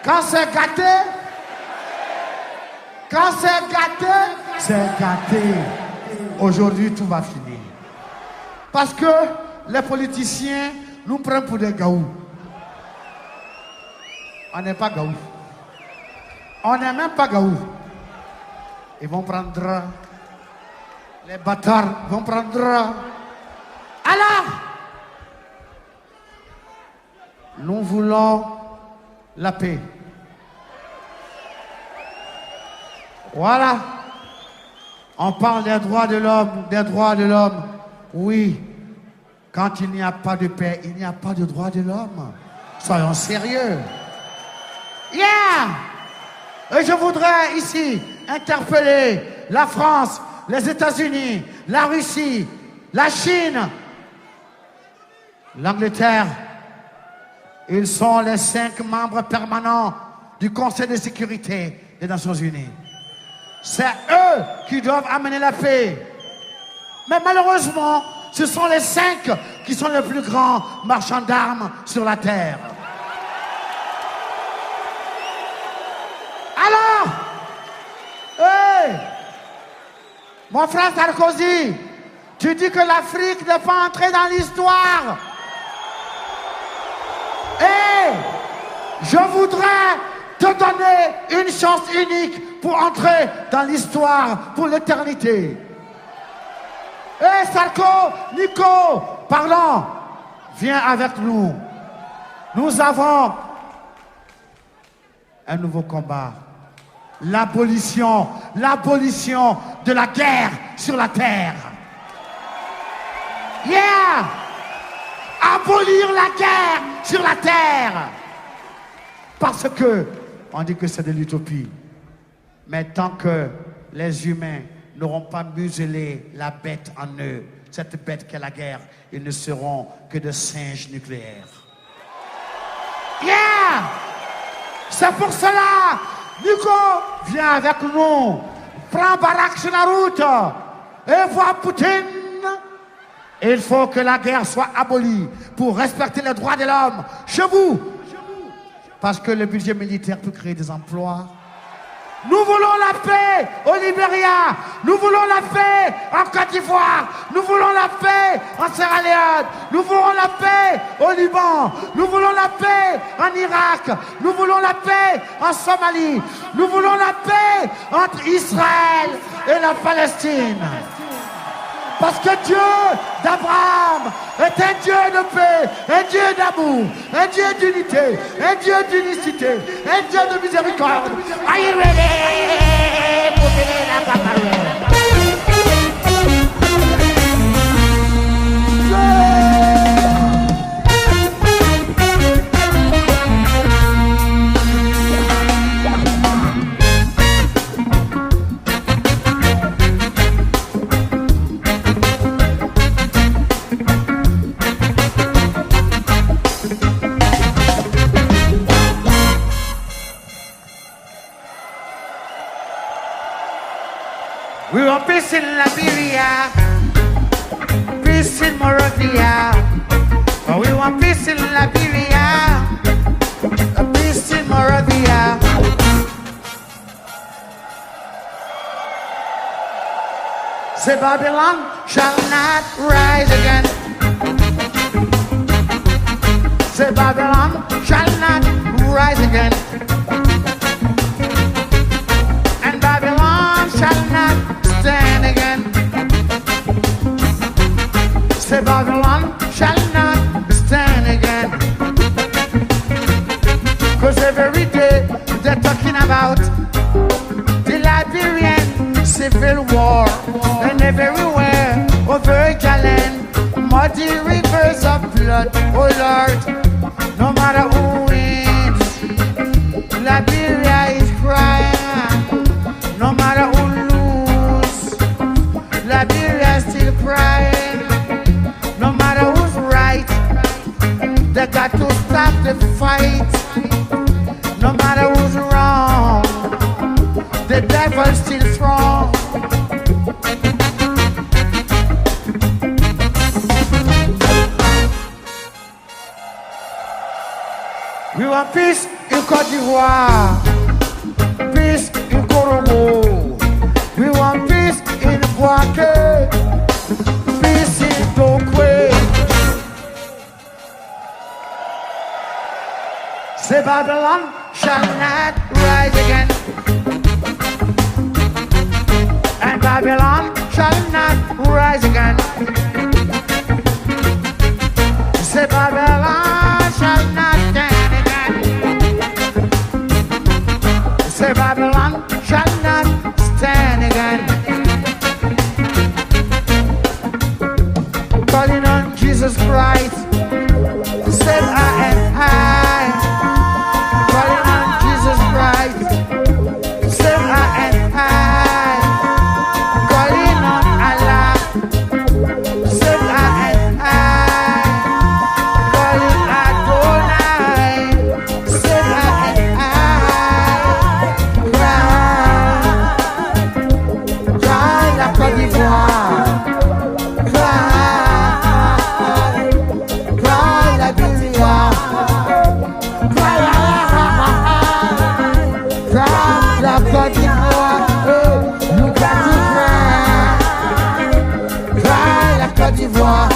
Quand c'est gâté, c'est gâté. Aujourd'hui, tout va finir. Parce que les politiciens nous prennent pour des gaous. On n'est pas gaous. On n'est même pas gaous. Ils vont prendre... Les bâtards vont prendre... Alors, nous voulons la paix. Voilà. On parle des droits de l'homme, Oui. Quand il n'y a pas de paix, il n'y a pas de droits de l'homme. Soyons sérieux. Yeah! Et je voudrais ici interpeller la France, les États-Unis, la Russie, la Chine, l'Angleterre. Ils sont les 5 membres permanents du Conseil de sécurité des Nations Unies. C'est eux qui doivent amener la paix. Mais malheureusement, ce sont les 5 qui sont les plus grands marchands d'armes sur la terre. Alors, hey, mon frère Sarkozy, tu dis que l'Afrique n'est pas entrée dans l'histoire. Et je voudrais te donner une chance unique pour entrer dans l'histoire pour l'éternité. Et Sarko, Nico, parlons, viens avec nous. Nous avons un nouveau combat. L'abolition de la guerre sur la terre. Yeah! Abolir la guerre sur la terre. Parce que, on dit que c'est de l'utopie. Mais tant que les humains n'auront pas muselé la bête en eux, cette bête qu'est la guerre, ils ne seront que de singes nucléaires. Yeah! C'est pour cela, Nico, viens avec nous. Prends Barack sur la route et vois Poutine. Il faut que la guerre soit abolie pour respecter les droits de l'homme chez vous. Parce que le budget militaire peut créer des emplois. Nous voulons la paix au Libéria. Nous voulons la paix en Côte d'Ivoire. Nous voulons la paix en Sierra Leone. Nous voulons la paix au Liban. Nous voulons la paix en Irak. Nous voulons la paix en Somalie. Nous voulons la paix entre Israël et la Palestine. Parce que Dieu d'Abraham est un Dieu de paix, un Dieu d'amour, un Dieu d'unité, un Dieu d'unicité, un Dieu de miséricorde. Are you ready? We want peace in Liberia, peace in Moravia. We want peace in Liberia, peace in Moravia. Say Babylon shall not rise again. Say Babylon shall not rise again. And Babylon shall not stand again. Say Babylon shall not stand again. Cause every day they're talking about the Liberian civil war. And everywhere over Galen, muddy rivers of blood. Oh Lord, no matter who wins, Liberia is crying. No matter who Liberia still crying. No matter who's right, they got to stop the fight. No matter who's wrong, the devil's still strong. We want peace in Côte d'Ivoire, peace in Congo. We want peace in Boaké, peace in Tokwe. Say Babylon shall not rise again, and Babylon shall not rise again. Say Babylon shall not stand again. Say Babylon shall not stand again. Calling on Jesus Christ, said I am high. Calling on Jesus Christ, said I am high. Calling on Allah, said I am high. Calling Adonai, said I am high. Cry, cry la Côte d'Ivoire. Cry la Côte d'Ivoire. Cry la Côte d'Ivoire. You got to cry. Cry la Côte d'Ivoire.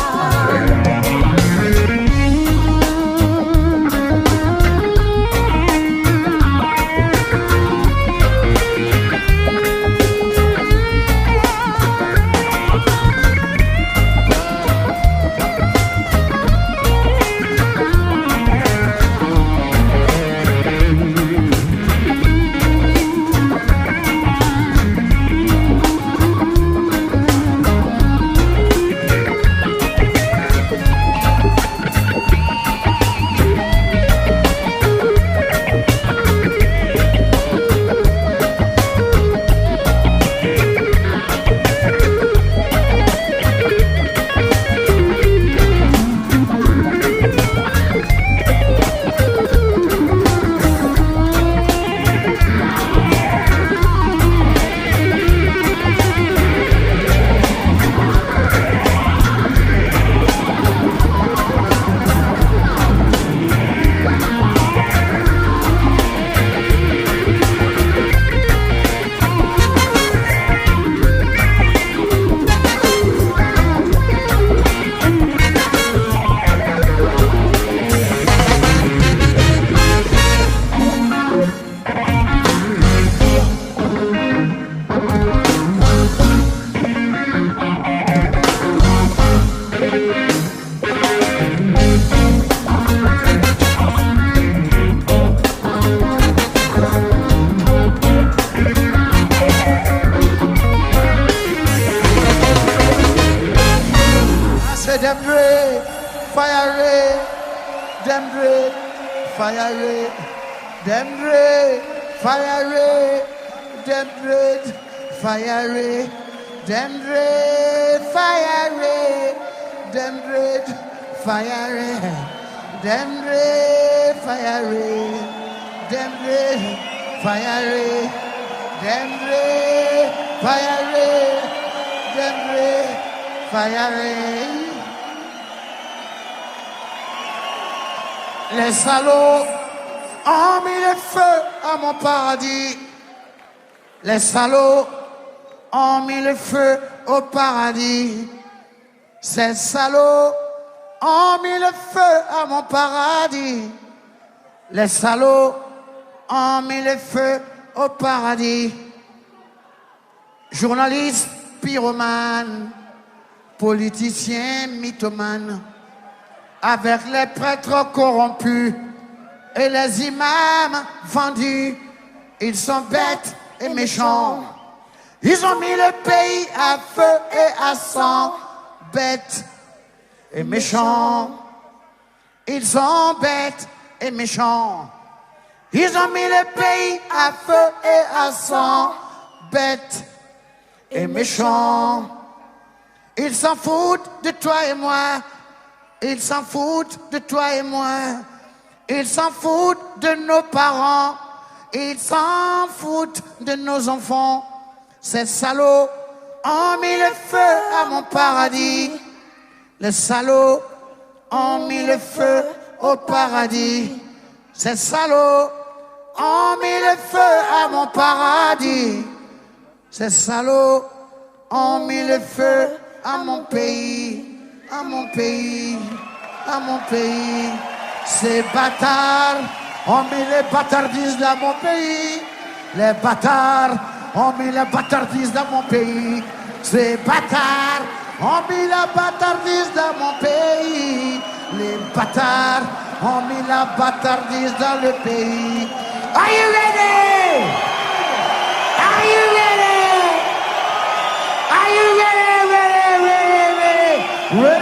Les salauds ont mis le feu à mon paradis. Les salauds ont mis le feu au paradis. Ces salauds ont mis le feu à mon paradis. Les salauds ont mis le feu au paradis. Journalistes, pyromanes, politiciens, mythomanes, avec les prêtres corrompus et les imams vendus, ils sont bêtes et méchants. Ils ont mis le pays à feu et à sang, bêtes et méchants. Ils sont bêtes et méchants. Ils ont mis le pays à feu et à sang, bêtes et méchants. Ils s'en foutent de toi et moi. Ils s'en foutent de toi et moi. Ils s'en foutent de nos parents. Ils s'en foutent de nos enfants. Ces salauds ont mis le feu à mon paradis. Les salauds ont mis le feu au paradis. Ces salauds ont mis le feu à mon paradis. Ces salauds ont mis le feu à mon pays, à mon pays, à mon pays. Ces bâtards ont mis les bâtardises dans mon pays. Les bâtards ont mis les bâtardises dans mon pays. Ces bâtards ont mis la bâtardise dans mon pays. Les bâtards ont mis la bâtardise dans le pays. Are you ready? Are you ready? Are you ready? Ready, ready, ready, ready?